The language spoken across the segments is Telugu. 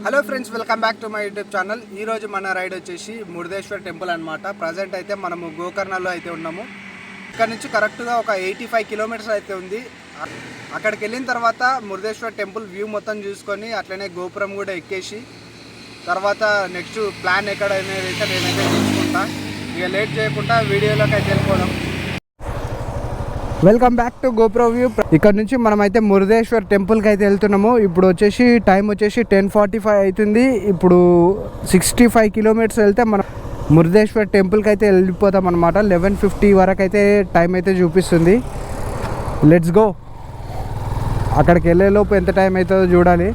Hello friends, welcome back to my YouTube channel. ఈరోజు మన రైడ్ వచ్చేసి మురుదేశ్వర్ టెంపుల్ అనమాట. ప్రజెంట్ అయితే మనము గోకర్ణలో అయితే ఉన్నాము. ఇక్కడ నుంచి కరెక్ట్గా ఒక 85 కిలోమీటర్స్ అయితే ఉంది. అక్కడికి వెళ్ళిన తర్వాత మురుదేశ్వర్ టెంపుల్ వ్యూ మొత్తం చూసుకొని అట్లనే గోపురం కూడా ఎక్కేసి తర్వాత నెక్స్ట్ ప్లాన్ ఎక్కడ అనేది అయితే నేనైతే తీసుకుంటా. ఇక లేట్ చేయకుండా వీడియోలోకి అయితే వెళ్ళిపోదాం. Welcome back to GoPro view. ఇక్కడ నుంచి మనం అయితే మురుదేశ్వర్ టెంపుల్కి అయితే వెళ్తున్నాము. ఇప్పుడు వచ్చేసి టైం వచ్చేసి 10:45 అవుతుంది. ఇప్పుడు 65 కిలోమీటర్స్ వెళ్తే మనం మురుదేశ్వర్ టెంపుల్కి అయితే వెళ్ళిపోతాం అనమాట. 11:50 వరకు అయితే టైం అయితే చూపిస్తుంది. Let's go. అక్కడికి వెళ్ళేలోపు ఎంత టైం అవుతుందో చూడాలి.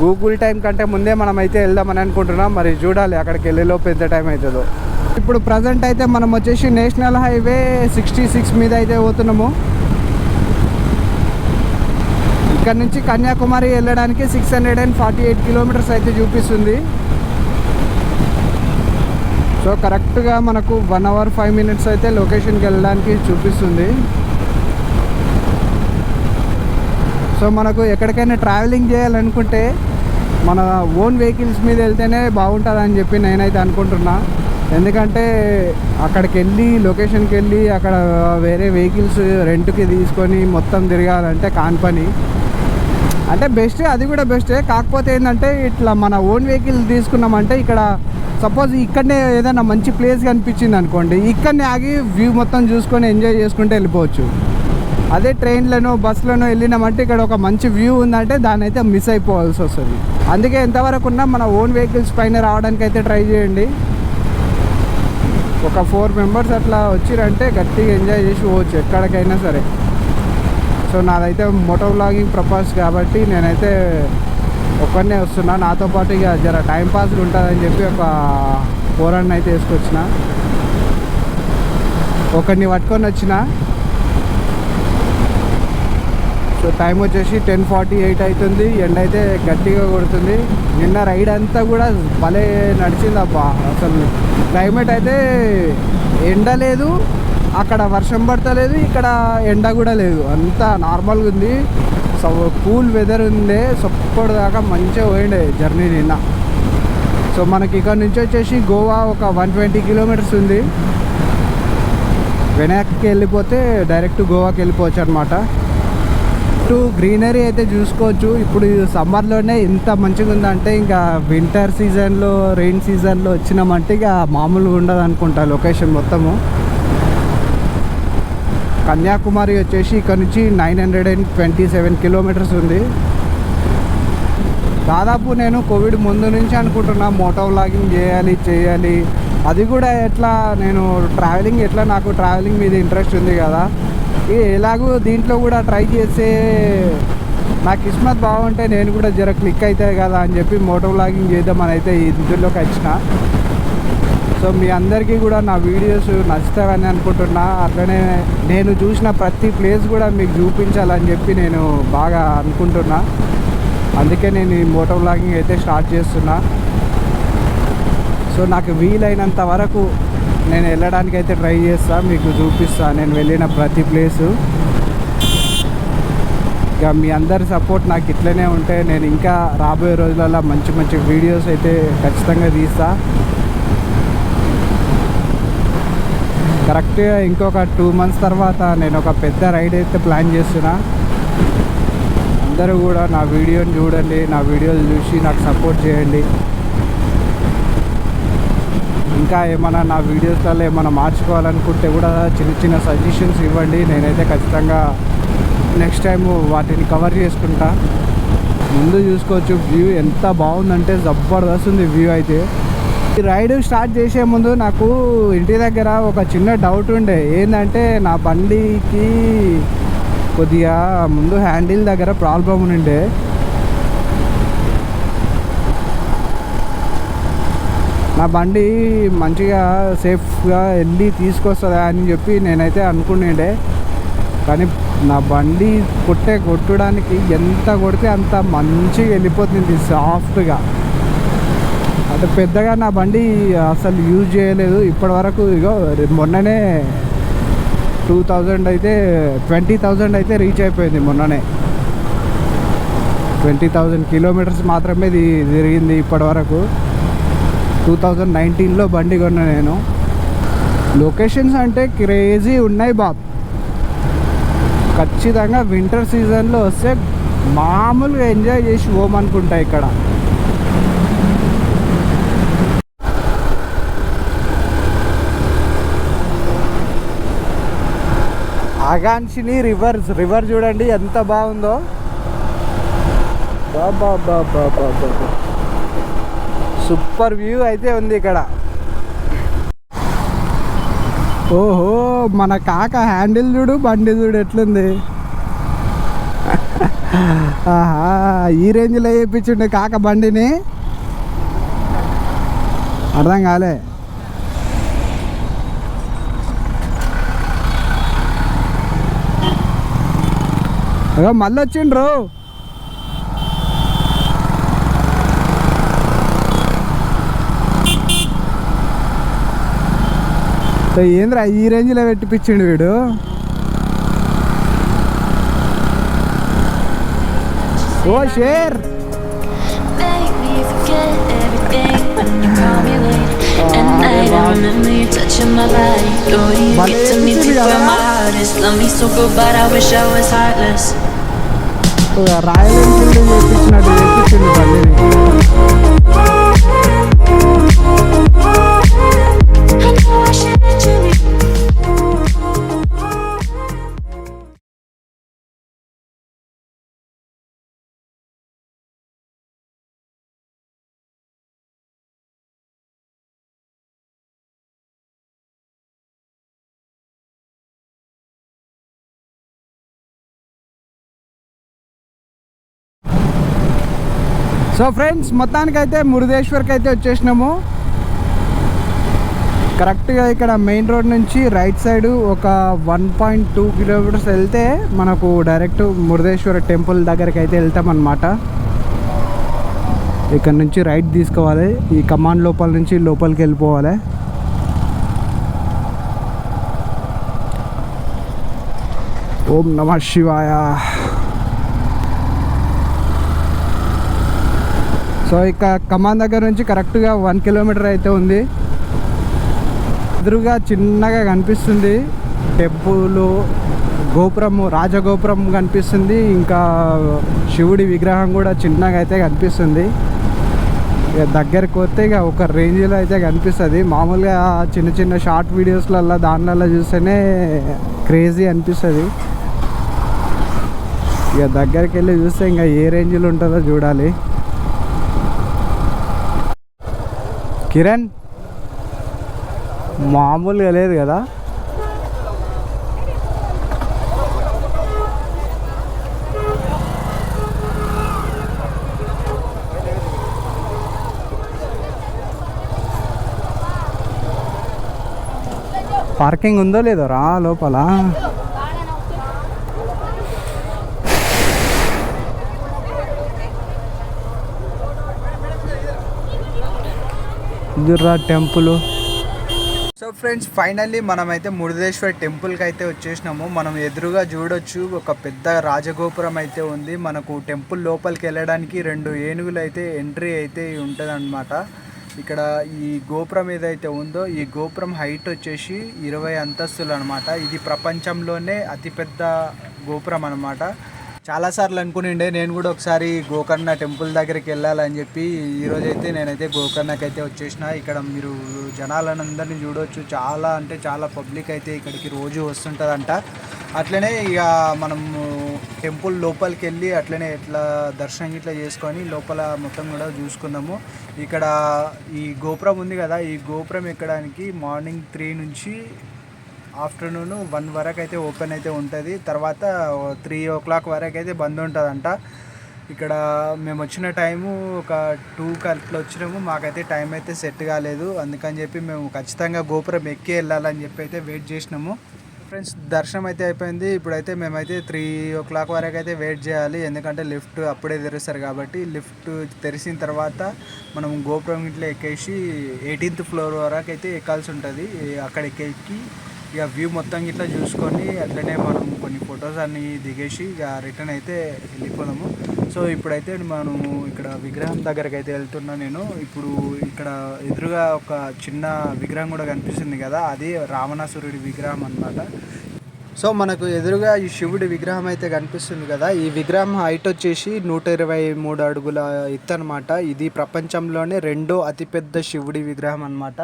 గూగుల్ టైం కంటే ముందే మనం అయితే వెళ్దామని అనుకుంటున్నాం. మరి చూడాలి అక్కడికి వెళ్ళేలోపు ఎంత టైం అవుతుందో. ఇప్పుడు ప్రజెంట్ అయితే మనం వచ్చేసి నేషనల్ హైవే 66 మీద అయితే పోతున్నాము. ఇక్కడ నుంచి కన్యాకుమారి వెళ్ళడానికి 648 కిలోమీటర్స్ అయితే చూపిస్తుంది. సో కరెక్ట్గా మనకు 1 hour 5 minutes అయితే లొకేషన్కి వెళ్ళడానికి చూపిస్తుంది. సో మనకు ఎక్కడికైనా ట్రావెలింగ్ చేయాలనుకుంటే మన ఓన్ వెహికల్స్ మీద వెళ్తేనే బాగుంటుందని చెప్పి నేనైతే అనుకుంటున్నా. ఎందుకంటే అక్కడికి వెళ్ళి లొకేషన్కి వెళ్ళి అక్కడ వేరే వెహికల్స్ రెంట్కి తీసుకొని మొత్తం తిరగాలంటే కాని పని. అంటే బెస్ట్, అది కూడా బెస్టే. కాకపోతే ఏంటంటే ఇట్లా మన ఓన్ వెహికల్ తీసుకున్నామంటే ఇక్కడ సపోజ్ ఇక్కడనే ఏదైనా మంచి ప్లేస్ కనిపించింది అనుకోండి, ఇక్కడనే ఆగి వ్యూ మొత్తం చూసుకొని ఎంజాయ్ చేసుకుంటే వెళ్ళిపోవచ్చు. అదే ట్రైన్లను బస్సులను వెళ్ళినామంటే ఇక్కడ ఒక మంచి వ్యూ ఉందంటే దాన్ని అయితే మిస్ అయిపోవాల్సి వస్తుంది. అందుకే ఎంతవరకు ఉన్నా మన ఓన్ వెహికల్స్ పైన రావడానికి అయితే ట్రై చేయండి. ఒక 4 members అట్లా వచ్చిరంటే గట్టిగా ఎంజాయ్ చేసి పోవచ్చు ఎక్కడికైనా సరే. సో నాదైతే మోటో వ్లాగింగ్ పర్పస్ కాబట్టి నేనైతే ఒక్కనే వస్తున్నా. నాతో పాటు ఇక జర టైంపాస్గా ఉంటుందని చెప్పి ఒక 4 అయితే వేసుకొచ్చిన, ఒకరిని పట్టుకొని వచ్చిన. సో టైం వచ్చేసి 10:48 అవుతుంది. ఎండ అయితే గట్టిగా కొడుతుంది. నిన్న రైడ్ అంతా కూడా భలే నడిచింది అబ్బా. అసలు క్లైమేట్ అయితే ఎండ లేదు, అక్కడ వర్షం పడతలేదు, ఇక్కడ ఎండ కూడా లేదు, అంతా నార్మల్గా ఉంది. సో కూల్ వెదర్ ఉండే. సొప్పటి దాకా మంచిగా పోయిండే జర్నీ నిన్న. సో మనకి ఇక్కడ నుంచి వచ్చేసి గోవా ఒక 120 కిలోమీటర్స్ ఉంది. వెనక్కి వెళ్ళిపోతే డైరెక్ట్ గోవాకి వెళ్ళిపోవచ్చు అనమాట. గ్రీనరీ అయితే చూసుకోవచ్చు. ఇప్పుడు సమ్మర్లోనే ఇంత మంచిగా ఉందంటే ఇంకా వింటర్ సీజన్లో రెయిన్ సీజన్లో వచ్చినామంటే ఇక మామూలుగా ఉండదు అనుకుంటా లొకేషన్ మొత్తము. కన్యాకుమారి వచ్చేసి ఇక్కడ నుంచి 927 కిలోమీటర్స్ ఉంది. దాదాపు నేను కోవిడ్ ముందు నుంచి అనుకుంటున్నా మోటో వ్లాగింగ్ చేయాలి. అది కూడా ఎట్లా, నేను ట్రావెలింగ్ ఎట్లా, నాకు ట్రావెలింగ్ మీద ఇంట్రెస్ట్ ఉంది కదా, ఎలాగూ దీంట్లో కూడా ట్రై చేస్తే నా కిస్మత్ బాగుంటే నేను కూడా జర క్లిక్ అవుతాయి కదా అని చెప్పి మోటో వ్లాగింగ్ చేద్దామని అయితే ఇందులోకి వచ్చిన. సో మీ అందరికీ కూడా నా వీడియోస్ నచ్చుతాయని అనుకుంటున్నా. అట్లనే నేను చూసిన ప్రతి ప్లేస్ కూడా మీకు చూపించాలని చెప్పి నేను బాగా అనుకుంటున్నా. అందుకే నేను ఈ మోటో వ్లాగింగ్ అయితే స్టార్ట్ చేస్తున్నా. సో నాకు వీలైనంత వరకు నేను వెళ్ళడానికి అయితే ట్రై చేస్తా, మీకు చూపిస్తా నేను వెళ్ళిన ప్రతి ప్లేసు. ఇక మీ అందరి సపోర్ట్ నాకు ఇట్లనే ఉంటే నేను ఇంకా రాబోయే రోజులలో మంచి మంచి వీడియోస్ అయితే ఖచ్చితంగా తీస్తా. కరెక్ట్గా ఇంకొక 2 months తర్వాత నేను ఒక పెద్ద రైడ్ అయితే ప్లాన్ చేస్తున్నా. అందరూ కూడా నా వీడియోని చూడండి, నా వీడియోలు చూసి నాకు సపోర్ట్ చేయండి. ఇంకా ఏమైనా నా వీడియోస్లలో ఏమైనా మార్చుకోవాలనుకుంటే కూడా చిన్న చిన్న సజెషన్స్ ఇవ్వండి. నేనైతే ఖచ్చితంగా నెక్స్ట్ టైం వాటిని కవర్ చేసుకుంటా. ముందు చూసుకోవచ్చు వ్యూ ఎంత బాగుందంటే జబర్దస్త్ ఉంది వ్యూ అయితే. ఈ రైడ్ స్టార్ట్ చేసే ముందు నాకు ఇంటి దగ్గర ఒక చిన్న డౌట్ ఉండే. ఏంటంటే నా బండికి కొద్దిగా ముందు హ్యాండిల్ దగ్గర ప్రాబ్లం ఉండే. నా బండి మంచిగా సేఫ్గా వెళ్ళి తీసుకొస్తుందా అని చెప్పి నేనైతే అనుకునేడే. కానీ నా బండి కొట్టడానికి ఎంత కొడితే అంత మంచిగా వెళ్ళిపోతుంది సాఫ్ట్గా. అంటే పెద్దగా నా బండి అసలు యూజ్ చేయలేదు ఇప్పటివరకు. ఇగో మొన్ననే 20,000 అయితే 20,000 అయితే రీచ్ అయిపోయింది మొన్ననే. 20,000 కిలోమీటర్స్ మాత్రమే తిరిగింది ఇప్పటి వరకు. 2019లో బండి కొన్నా నేను. లొకేషన్స్ అంటే క్రేజీ ఉన్నాయి బాబ్. ఖచ్చితంగా వింటర్ సీజన్లో వస్తే మామూలుగా ఎంజాయ్ చేసి పోమనుకుంటా. ఇక్కడ ఆగాన్షిని రివర్ చూడండి ఎంత బాగుందో. బాబా బాబా బాబా సూపర్ వ్యూ అయితే ఉంది ఇక్కడ. ఓహో మన కాక హ్యాండిల్ చూడు, బండి చూడు ఎట్లుంది. ఆహా ఈ రేంజ్లో వేయించుండే కాక బండిని, అర్థం కాలే. అదో మళ్ళీ వచ్చిండ్రు. ఏంద్రా ఈ రేంజ్లో పెట్టిపించిండు వీడు. ఓ షేర్ రాయల్ ఎన్ఫీల్డ్ చేయించినట్టు చేయించిండు బండిని. సో ఫ్రెండ్స్ మొత్తానికైతే మురుదేశ్వర్కి అయితే వచ్చేసినాము. కరెక్ట్గా ఇక్కడ మెయిన్ రోడ్ నుంచి రైట్ సైడ్ ఒక 1.2 కిలోమీటర్స్ వెళ్తే మనకు డైరెక్ట్ మురుదేశ్వర టెంపుల్ దగ్గరికి అయితే వెళ్తామన్నమాట. ఇక్కడ నుంచి రైట్ తీసుకోవాలి. ఈ కమాండ్ లోపల నుంచి లోపలికి వెళ్ళిపోవాలి. ఓం నమః శివాయ. సో ఇక కమాన్ దగ్గర నుంచి కరెక్ట్గా 1 కిలోమీటర్ అయితే ఉంది. ఎదురుగా చిన్నగా కనిపిస్తుంది టెంపుల్ గోపురము, రాజగోపురం కనిపిస్తుంది. ఇంకా శివుడి విగ్రహం కూడా చిన్నగా అయితే కనిపిస్తుంది. ఇక దగ్గరికి వస్తే ఇక ఒక రేంజ్లో అయితే కనిపిస్తుంది. మామూలుగా చిన్న చిన్న షార్ట్ వీడియోస్లలో దానిలలో చూస్తేనే క్రేజీ అనిపిస్తుంది. ఇక దగ్గరికి వెళ్ళి చూస్తే ఇంకా ఏ రేంజ్లో ఉంటుందో చూడాలి. కిరణ్ మామూలుగా లేదు కదా. పార్కింగ్ ఉందో లేదో రా లోపల. ఇదిరా టెంపుల్. సో ఫ్రెండ్స్ ఫైనల్లీ మనమైతే మురుదేశ్వర్ టెంపుల్కి అయితే వచ్చేసినాము. మనం ఎదురుగా చూడొచ్చు ఒక పెద్ద రాజగోపురం అయితే ఉంది. మనకు టెంపుల్ లోపలికి వెళ్ళడానికి 2 ఏనుగులు అయితే ఎంట్రీ అయితే ఉంటుంది అన్నమాట. ఇక్కడ ఈ గోపురం ఏదైతే ఉందో ఈ గోపురం హైట్ వచ్చేసి 20 అంతస్తులు అనమాట. ఇది ప్రపంచంలోనే అతిపెద్ద గోపురం అనమాట. చాలాసార్లు అనుకునిండే నేను కూడా ఒకసారి గోకర్ణ టెంపుల్ దగ్గరికి వెళ్ళాలని చెప్పి. ఈరోజైతే నేనైతే గోకర్ణకి అయితే వచ్చేసిన. ఇక్కడ మీరు జనాలందరినీ చూడవచ్చు. చాలా అంటే చాలా పబ్లిక్ అయితే ఇక్కడికి రోజు వస్తుంటుందంట. అట్లనే ఇక మనము టెంపుల్ లోపలికి వెళ్ళి అట్లనే ఇట్లా దర్శనం ఇట్లా చేసుకొని లోపల మొత్తం కూడా చూసుకుందాము. ఇక్కడ ఈ గోపురం ఉంది కదా, ఈ గోపురం ఎక్కడానికి మార్నింగ్ 3 నుంచి ఆఫ్టర్నూన్ 1 వరకు అయితే ఓపెన్ అయితే ఉంటుంది. తర్వాత 3 o'clock వరకు అయితే బంద్ ఉంటుందంట. ఇక్కడ మేము వచ్చిన టైము ఒక 2కి అట్లా వచ్చినాము. మాకైతే టైం అయితే సెట్ కాలేదు. అందుకని చెప్పి మేము ఖచ్చితంగా గోపురం ఎక్కి వెళ్ళాలని చెప్పి అయితే వెయిట్ చేసినాము. ఫ్రెండ్స్ దర్శనం అయితే అయిపోయింది. ఇప్పుడైతే మేమైతే 3 o'clock వరకు అయితే వెయిట్ చేయాలి. ఎందుకంటే లిఫ్ట్ అప్పుడే తెరుస్తారు కాబట్టి. లిఫ్ట్ తెరిచిన తర్వాత మనం గోపురం ఇట్లా ఎక్కేసి 18th ఫ్లోర్ వరకు అయితే ఎక్కాల్సి ఉంటుంది. అక్కడ ఎక్కి ఇక వ్యూ మొత్తం ఇట్లా చూసుకొని అట్లనే మనం కొన్ని ఫొటోస్ అన్నీ దిగేసి ఇక రిటర్న్ అయితే వెళ్ళిపోదాము. సో ఇప్పుడైతే మనము ఇక్కడ విగ్రహం దగ్గరికి అయితే వెళ్తున్నా నేను. ఇప్పుడు ఇక్కడ ఎదురుగా ఒక చిన్న విగ్రహం కూడా కనిపిస్తుంది కదా, అది రావణాసురుడి విగ్రహం అన్నమాట. సో మనకు ఎదురుగా ఈ శివుడి విగ్రహం అయితే కనిపిస్తుంది కదా, ఈ విగ్రహం హైట్ వచ్చేసి 123 అడుగుల ఎత్తు అనమాట. ఇది ప్రపంచంలోనే రెండో అతిపెద్ద శివుడి విగ్రహం అనమాట.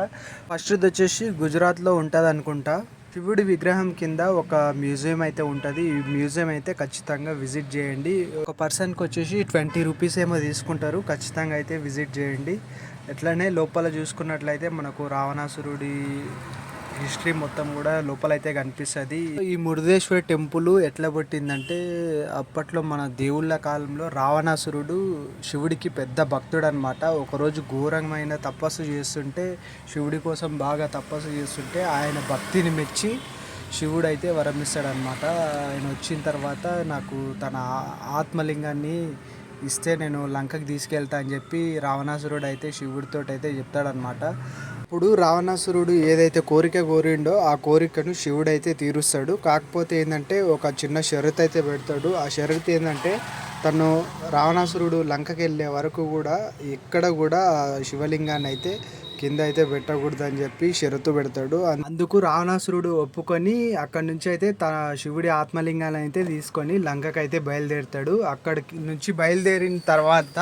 ఫస్ట్ది వచ్చేసి గుజరాత్లో ఉంటుంది అనుకుంటా. శివుడి విగ్రహం కింద ఒక మ్యూజియం అయితే ఉంటుంది. ఈ మ్యూజియం అయితే ఖచ్చితంగా విజిట్ చేయండి. ఒక పర్సన్కి వచ్చేసి 20 రూపీస్ ఏమో తీసుకుంటారు. ఖచ్చితంగా అయితే విజిట్ చేయండి. ఎట్లనే లోపల చూసుకున్నట్లయితే మనకు రావణాసురుడి హిస్టరీ మొత్తం కూడా లోపలైతే కనిపిస్తుంది. ఈ మురుదేశ్వర టెంపుల్ ఎట్లా పుట్టిందంటే, అప్పట్లో మన దేవుళ్ళ కాలంలో రావణాసురుడు శివుడికి పెద్ద భక్తుడు అనమాట. ఒకరోజు ఘోరమైన తపస్సు చేస్తుంటే, శివుడి కోసం బాగా తపస్సు చేస్తుంటే ఆయన భక్తిని మెచ్చి శివుడు అయితే వరం ఇస్తాడనమాట. ఆయన వచ్చిన తర్వాత నాకు తన ఆత్మలింగాన్ని ఇస్తే నేను లంకకి తీసుకెళ్తా అని చెప్పి రావణాసురుడు అయితే శివుడితో అయితే చెప్తాడనమాట. ఇప్పుడు రావణాసురుడు ఏదైతే కోరిక కోరిండో ఆ కోరికను శివుడు అయితే తీరుస్తాడు. కాకపోతే ఏంటంటే ఒక చిన్న షరతు అయితే పెడతాడు. ఆ షరతు ఏంటంటే, తను రావణాసురుడు లంకకి వెళ్ళే వరకు కూడా ఎక్కడ కూడా శివలింగాన్ని అయితే కింద అయితే పెట్టకూడదు అని చెప్పి షరతు పెడతాడు. అందుకు రావణాసురుడు ఒప్పుకొని అక్కడి నుంచి అయితే తన శివుడి ఆత్మలింగాన్ని అయితే తీసుకొని లంకకి అయితే బయలుదేరుతాడు. అక్కడికి నుంచి బయలుదేరిన తర్వాత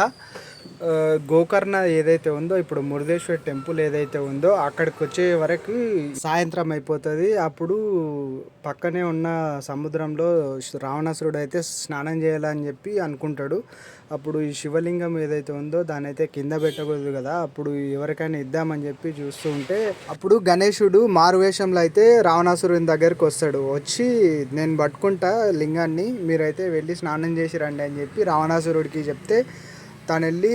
గోకర్ణ ఏదైతే ఉందో, ఇప్పుడు మురుదేశ్వర టెంపుల్ ఏదైతే ఉందో అక్కడికి వచ్చే వరకు సాయంత్రం అయిపోతుంది. అప్పుడు పక్కనే ఉన్న సముద్రంలో రావణాసురుడు అయితే స్నానం చేయాలని చెప్పి అనుకుంటాడు. అప్పుడు ఈ శివలింగం ఏదైతే ఉందో దాన్ని అయితే కింద పెట్టకూడదు కదా, అప్పుడు ఎవరికైనా ఇద్దామని చెప్పి చూస్తూ ఉంటే అప్పుడు గణేశుడు మారువేషంలో అయితే రావణాసురుని దగ్గరికి వస్తాడు. వచ్చి నేను పట్టుకుంటా లింగాన్ని, మీరైతే వెళ్ళి స్నానం చేసి రండి అని చెప్పి రావణాసురుడికి చెప్తే తను వెళ్ళి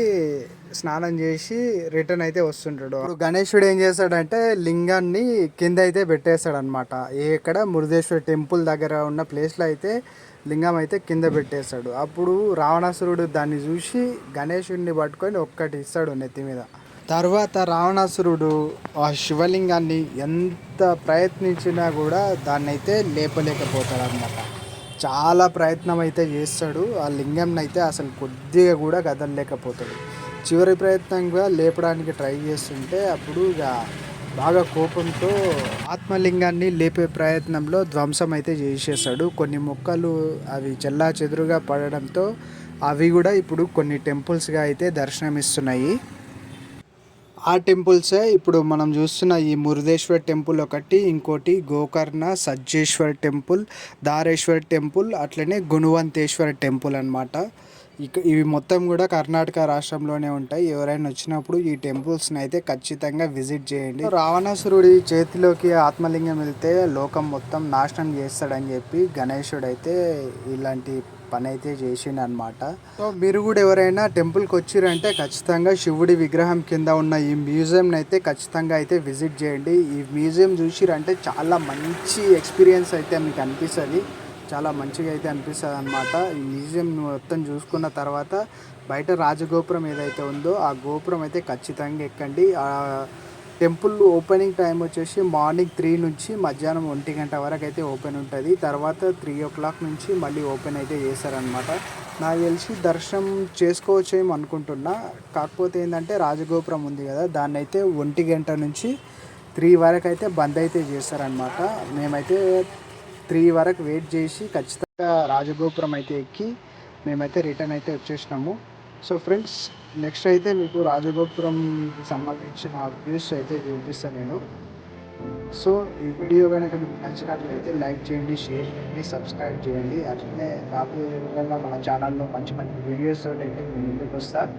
స్నానం చేసి రిటర్న్ అయితే వస్తుంటాడు. ఇప్పుడు గణేశుడు ఏం చేస్తాడంటే లింగాన్ని కింద అయితే పెట్టేస్తాడు అనమాట. ఇక్కడ మురుదేశ్వర టెంపుల్ దగ్గర ఉన్న ప్లేస్లో అయితే లింగం అయితే కింద పెట్టేస్తాడు. అప్పుడు రావణాసురుడు దాన్ని చూసి గణేశుడిని పట్టుకొని ఒక్కటి ఇస్తాడు నెత్తి మీద. తర్వాత రావణాసురుడు ఆ శివలింగాన్ని ఎంత ప్రయత్నించినా కూడా దాన్ని అయితే లేపలేకపోతాడు అనమాట. చాలా ప్రయత్నం అయితే చేస్తాడు, ఆ లింగంని అయితే అసలు కొద్దిగా కూడా కదలలేకపోతాడు. చివరి ప్రయత్నంగా లేపడానికి ట్రై చేస్తుంటే అప్పుడు ఇక బాగా కోపంతో ఆత్మలింగాన్ని లేపే ప్రయత్నంలో ధ్వంసం అయితే చేసేస్తాడు. కొన్ని మొక్కలు అవి చెల్లా చెదురుగా పడడంతో అవి కూడా ఇప్పుడు కొన్ని టెంపుల్స్గా అయితే దర్శనమిస్తున్నాయి. ఆ టెంపుల్సే ఇప్పుడు మనం చూస్తున్న ఈ మురుదేశ్వర్ టెంపుల్ ఒకటి, ఇంకోటి గోకర్ణ సజ్జేశ్వర్ టెంపుల్, దారేశ్వర్ టెంపుల్, అట్లనే గుణవంతేశ్వర టెంపుల్ అనమాట. ఇవి మొత్తం కూడా కర్ణాటక రాష్ట్రంలోనే ఉంటాయి. ఎవరైనా వచ్చినప్పుడు ఈ టెంపుల్స్ని అయితే ఖచ్చితంగా విజిట్ చేయండి. రావణాసురుడి చేతిలోకి ఆత్మలింగం వెళ్తే లోకం మొత్తం నాశనం చేస్తాడని చెప్పి గణేశుడు అయితే ఇలాంటి పని అయితే చేసిండు అనమాట. సో మీరు కూడా ఎవరైనా టెంపుల్కి వచ్చిరంటే ఖచ్చితంగా శివుడి విగ్రహం కింద ఉన్న ఈ మ్యూజియంని అయితే ఖచ్చితంగా అయితే విజిట్ చేయండి. ఈ మ్యూజియం చూసిరంటే చాలా మంచి ఎక్స్పీరియన్స్ అయితే మీకు అనిపిస్తుంది, చాలా మంచిగా అయితే అనిపిస్తుంది అనమాట. ఈ మ్యూజియం మొత్తం చూసుకున్న తర్వాత బయట రాజగోపురం ఏదైతే ఉందో ఆ గోపురం అయితే ఖచ్చితంగా ఎక్కండి. టెంపుల్ ఓపెనింగ్ టైం వచ్చేసి మార్నింగ్ 3 నుంచి మధ్యాహ్నం 1 గంట వరకు అయితే ఓపెన్ ఉంటుంది. తర్వాత 3 o'clock నుంచి మళ్ళీ ఓపెన్ అయితే చేస్తారనమాట. నాకు తెలిసి దర్శనం చేసుకోవచ్చేమో అనుకుంటున్నా. కాకపోతే ఏంటంటే రాజగోపురం ఉంది కదా, దాన్ని అయితే 1 గంట నుంచి 3 వరకు అయితే బంద్ అయితే చేస్తారనమాట. మేమైతే 3 వరకు వెయిట్ చేసి ఖచ్చితంగా రాజగోపురం అయితే ఎక్కి మేమైతే రిటర్న్ అయితే వచ్చేసినాము. సో ఫ్రెండ్స్, నెక్స్ట్ అయితే మీకు రాజగోపురం సంబంధించిన వ్యూస్ అయితే చూపిస్తాను నేను. సో ఈ వీడియో కనుక మీకు నచ్చినట్లయితే లైక్ చేయండి, షేర్ చేయండి, సబ్స్క్రైబ్ చేయండి. అట్లనే రాబోయే రోజుల్లో మన ఛానల్లో మంచి మంచి వీడియోస్ అయితే నేను ముందుకు వస్తాను.